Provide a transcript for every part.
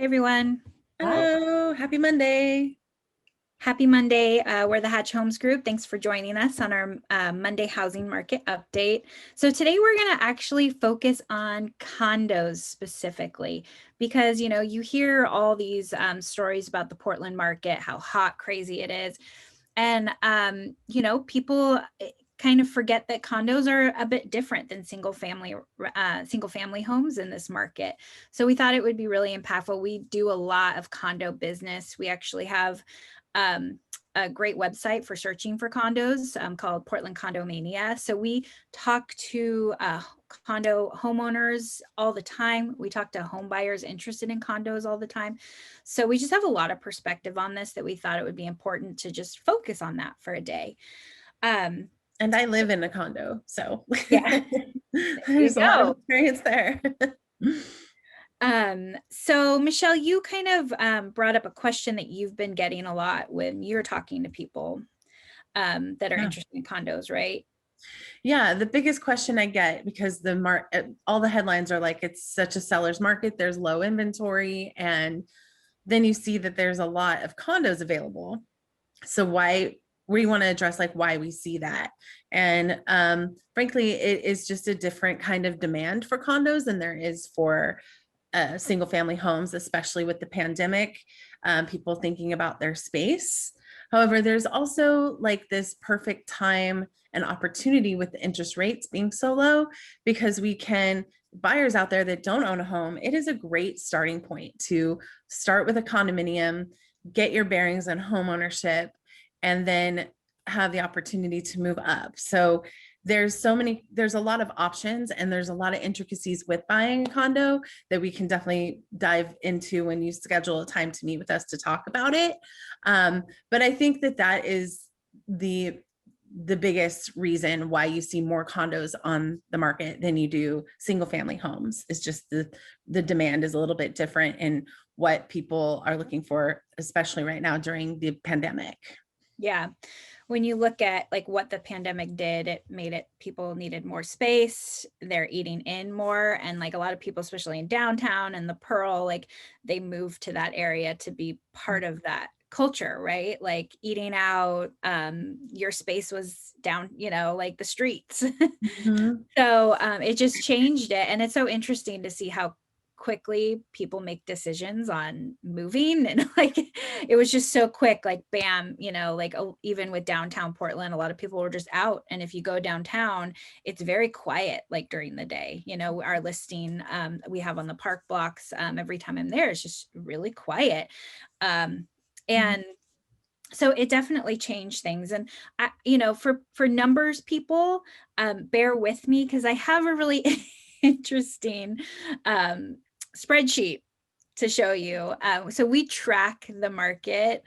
everyone. Hello, happy Monday. Happy Monday. We're the Hatch Homes Group. Thanks for joining us on our Monday housing market update. So today we're going to actually focus on condos specifically because, you hear all these stories about the Portland market, how hot, crazy it is. And, people kind of forget that condos are a bit different than single family homes in this market. So we thought it would be really impactful. We do a lot of condo business. We actually have a great website for searching for condos called Portland Condomania. So we talk to condo homeowners all the time. We talk to home buyers interested in condos all the time. So we just have a lot of perspective on this that we thought it would be important to just focus on that for a day. And I live in a condo, so yeah, there's a lot of experience there. So Michelle, you kind of brought up a question that you've been getting a lot when you're talking to people that are interested in condos, right? Yeah, the biggest question I get, because all the headlines are like, it's such a seller's market, there's low inventory, and then you see that there's a lot of condos available. So we want to address like why we see that. And frankly, it is just a different kind of demand for condos than there is for single family homes, especially with the pandemic, people thinking about their space. However, there's also like this perfect time and opportunity with the interest rates being so low, because buyers out there that don't own a home, it is a great starting point to start with a condominium, get your bearings on home ownership, and then have the opportunity to move up. So there's a lot of options, and there's a lot of intricacies with buying a condo that we can definitely dive into when you schedule a time to meet with us to talk about it. But I think that is the biggest reason why you see more condos on the market than you do single family homes. Is just the demand is a little bit different in what people are looking for, especially right now during the pandemic. Yeah. When you look at like what the pandemic did, it made it, people needed more space, they're eating in more. And like a lot of people, especially in downtown and the Pearl, like they moved to that area to be part of that culture, right? Like eating out, your space was down, like the streets. Mm-hmm. So it just changed it. And it's so interesting to see how quickly people make decisions on moving, and like it was just so quick, like bam, like even with downtown Portland, a lot of people were just out, and if you go downtown, it's very quiet like during the day. Our listing we have on the park blocks, every time I'm there, it's just really quiet, and so it definitely changed things. And for numbers people, bear with me because I have a really interesting spreadsheet to show you. So we track the market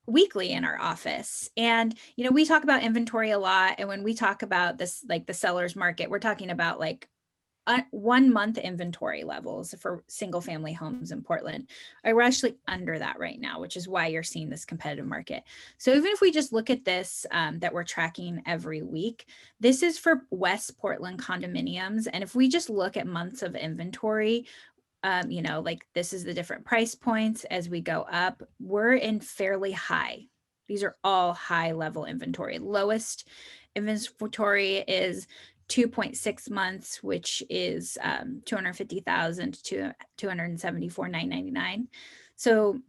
weekly in our office, and we talk about inventory a lot, and when we talk about this, like the seller's market, we're talking about like 1 month inventory levels for single family homes in Portland. We're actually under that right now, which is why you're seeing this competitive market. So even if we just look at this, that we're tracking every week, this is for West Portland condominiums. And if we just look at months of inventory, like this is the different price points as we go up, we're in fairly high. These are all high level inventory. Lowest inventory is 2.6 months, which is 250,000 to 274,999. So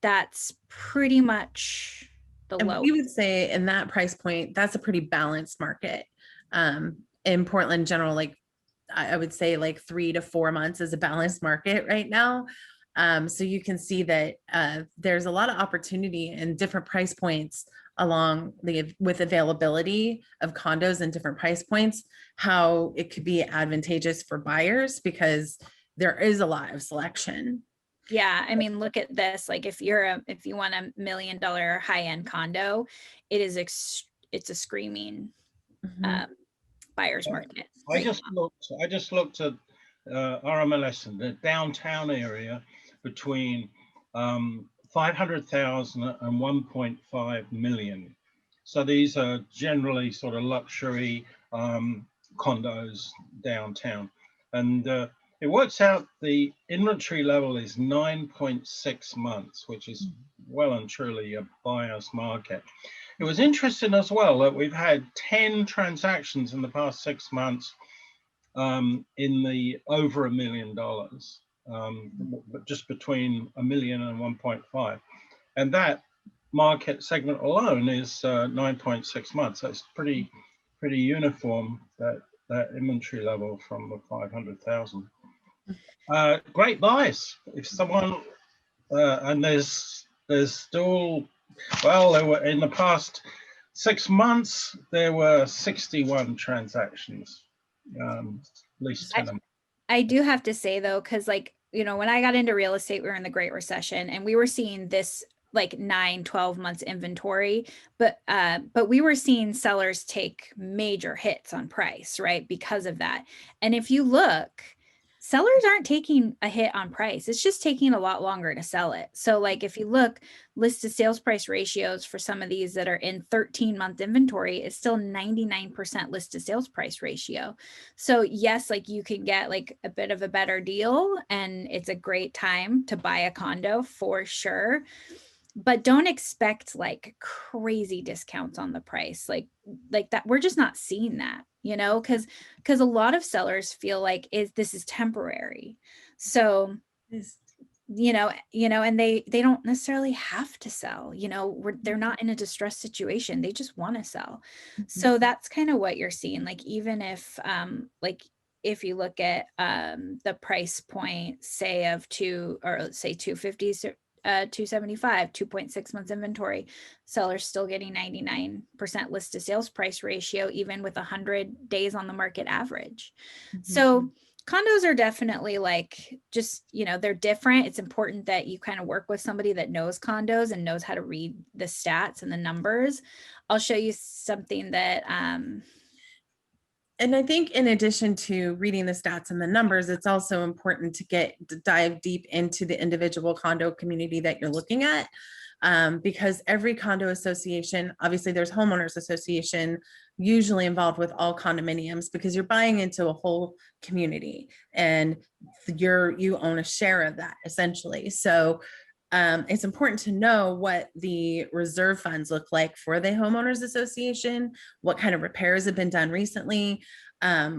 that's pretty much the low. We would say in that price point, that's a pretty balanced market. In Portland in general, like I would say like 3 to 4 months is a balanced market right now. So you can see that there's a lot of opportunity in different price points with availability of condos and different price points, how it could be advantageous for buyers because there is a lot of selection. Yeah, I mean, look at this. Like, if you want $1 million high-end condo, it's a screaming buyer's market. I just looked at RMLS in the downtown area between 500,000 and 1.5 million. So these are generally sort of luxury condos downtown. And it works out the inventory level is 9.6 months, which is well and truly a buyer's market. It was interesting as well that we've had 10 transactions in the past 6 months in the over $1 million, but just between $1 million and 1.5. And that market segment alone is 9.6 months. So it's pretty uniform, that inventory level from the 500,000. Great buys. If someone and there's still, well, there were in the past 6 months there were 61 transactions, at least 10 a month. I do have to say though, because like, you know, when I got into real estate, we were in the Great Recession and we were seeing this like 9-12 months inventory, but we were seeing sellers take major hits on price, right? Because of that. And if you look, sellers aren't taking a hit on price. It's just taking a lot longer to sell it. So like if you look, list to sales price ratios for some of these that are in 13-month inventory is still 99% list to sales price ratio. So yes, like you can get like a bit of a better deal and it's a great time to buy a condo for sure. But don't expect like crazy discounts on the price like that. We're just not seeing that, you know, because a lot of sellers feel like this is temporary. So you know, and they don't necessarily have to sell, you know, they're not in a distressed situation. They just want to sell. So that's kind of what you're seeing. Like, even if, like, if you look at the price point, say of 250, 275, 2.6 months inventory, sellers still getting 99% list to sales price ratio, even with 100 days on the market average. So condos are definitely like, just, you know, they're different. It's important that you kind of work with somebody that knows condos and knows how to read the stats and the numbers. I'll show you something that, and I think in addition to reading the stats and the numbers, it's also important to dive deep into the individual condo community that you're looking at. Because every condo association, obviously there's homeowners association usually involved with all condominiums, because you're buying into a whole community and you own a share of that essentially. So it's important to know what the reserve funds look like for the homeowners association, what kind of repairs have been done recently.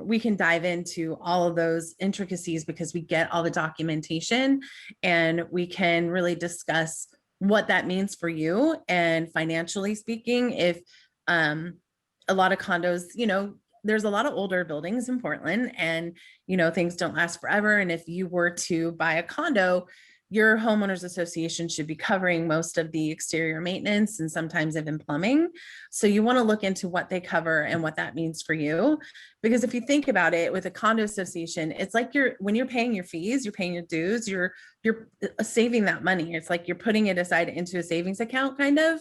We can dive into all of those intricacies because we get all the documentation and we can really discuss what that means for you. And financially speaking, if a lot of condos, you know, there's a lot of older buildings in Portland and, you know, things don't last forever. And if you were to buy a condo, your homeowners association should be covering most of the exterior maintenance and sometimes even plumbing. So you want to look into what they cover and what that means for you. Because if you think about it, with a condo association, it's like when you're paying your fees, you're paying your dues, you're saving that money. It's like you're putting it aside into a savings account kind of.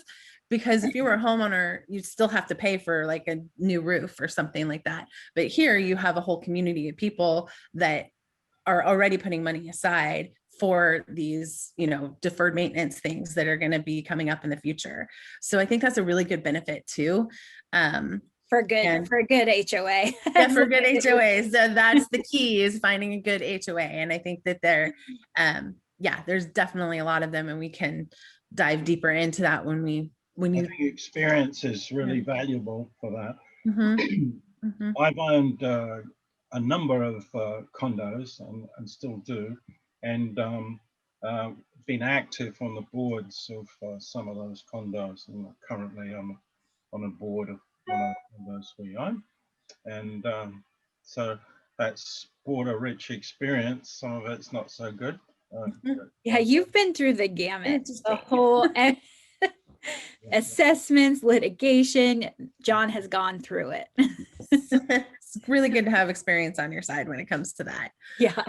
Because if you were a homeowner, you still have to pay for like a new roof or something like that. But here you have a whole community of people that are already putting money aside for these, you know, deferred maintenance things that are going to be coming up in the future. So I think that's a really good benefit too. for a good HOA. Yeah, for good HOAs. So that's the key, is finding a good HOA. And I think that there's definitely a lot of them, and we can dive deeper into that when you I think experience is really valuable for that. Mm-hmm. I've owned a number of condos and still do, and been active on the boards of some of those condos. And currently I'm on a board of one of the condos we own. And so that's border-rich experience. Some of it's not so good. Yeah, you've been through the gamut, the whole assessments, litigation. John has gone through it. It's really good to have experience on your side when it comes to that. Yeah.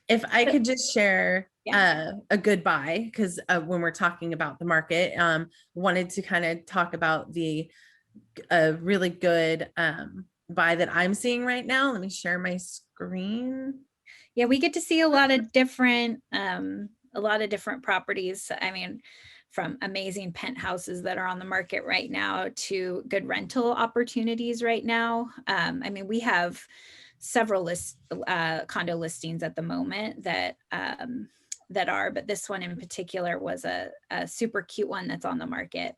If I could just share a good buy, because when we're talking about the market, wanted to kind of talk about a really good buy that I'm seeing right now. Let me share my screen. Yeah, we get to see a lot of different properties. I mean, from amazing penthouses that are on the market right now to good rental opportunities right now. I mean, we have several condo listings at the moment that are, but this one in particular was a super cute one that's on the market.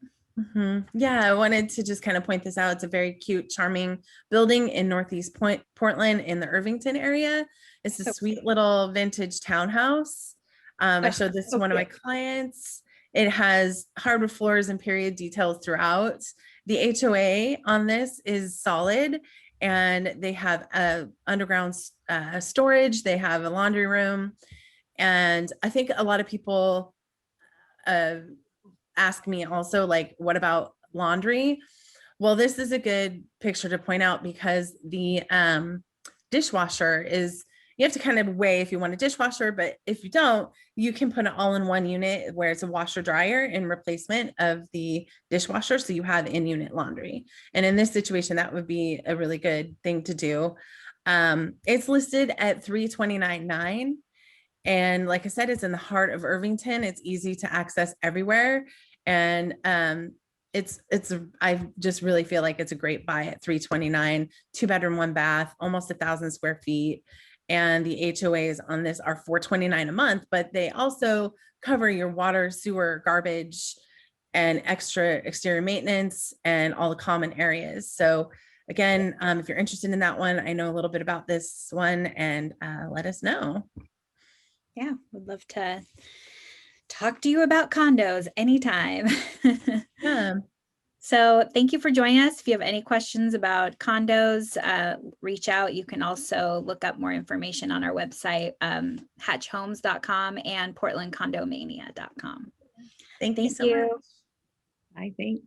Yeah, I wanted to just kind of point this out. It's a very cute, charming building in Northeast Portland in the Irvington area. It's a So sweet cute. little vintage townhouse. I showed this to one of my clients. It has hardwood floors and period details throughout. The HOA on this is solid, and they have a underground storage. They have a laundry room, and I think a lot of people ask me also, like, what about laundry? Well, this is a good picture to point out because the dishwasher is, you have to kind of weigh if you want a dishwasher, but if you don't, you can put it all in one unit where it's a washer dryer in replacement of the dishwasher. So you have in-unit laundry. And in this situation, that would be a really good thing to do. It's listed at $329,900. And like I said, it's in the heart of Irvington. It's easy to access everywhere. And I just really feel like it's a great buy at $329,000, 2-bedroom, 1-bath, almost 1,000 square feet. And the HOAs on this are $429 a month, but they also cover your water, sewer, garbage, and extra exterior maintenance and all the common areas. So again, if you're interested in that one, I know a little bit about this one, and let us know. Yeah, would love to talk to you about condos anytime. Yeah. So thank you for joining us. If you have any questions about condos, reach out. You can also look up more information on our website, hatchhomes.com and portlandcondomania.com. Thank you Thank so you. much. Bye, thanks.